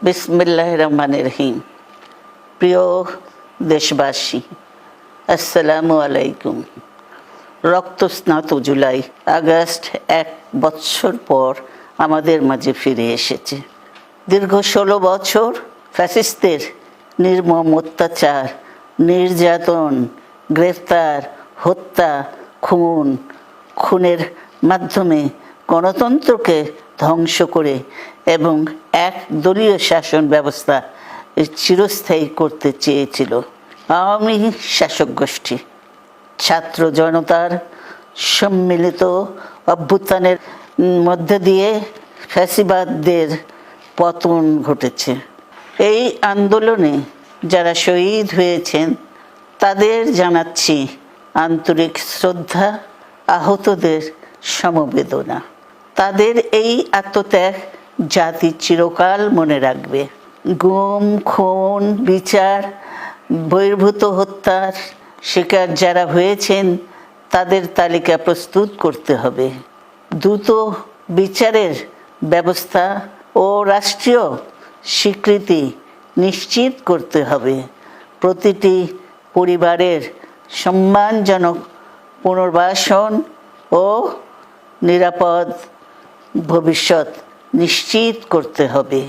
বিসমিল্লাহির রহমানির রহিম। প্রিয় দেশবাসী, আসসালামু আলাইকুম। রক্তস্নাত জুলাই আগস্ট 1 বছর পর আমাদের মাঝে ফিরে এসেছে। দীর্ঘ 16 বছর ফ্যাসিস্টদের নির্মম অত্যাচার, নির্যাতন, গ্রেফতার, হত্যা, খুনের মাধ্যমে গণতন্ত্রকে ধ্বংস করে এবং এক দলীয় শাসন ব্যবস্থা চিরস্থায়ী করতে চেয়েছিল আওয়ামী শাসক গোষ্ঠী। ছাত্র জনতার সম্মিলিত অভ্যুত্থানের মধ্যে দিয়ে ফ্যাসিবাদদের পতন ঘটেছে। এই আন্দোলনে যারা শহীদ হয়েছেন তাদের জানাচ্ছি আন্তরিক শ্রদ্ধা, আহতদের সমবেদনা। তাদের এই আত্মত্যাগ জাতি চিরকাল মনে রাখবে। গুম, খুন, বিচার বহির্ভূত হত্যার শিকার যারা হয়েছেন তাদের তালিকা প্রস্তুত করতে হবে। দ্রুত বিচারের ব্যবস্থা ও রাষ্ট্রীয় স্বীকৃতি নিশ্চিত করতে হবে। প্রতিটি পরিবারের সম্মানজনক পুনর্বাসন ও নিরাপদ ভবিষ্যৎ নিশ্চিত করতে হবে।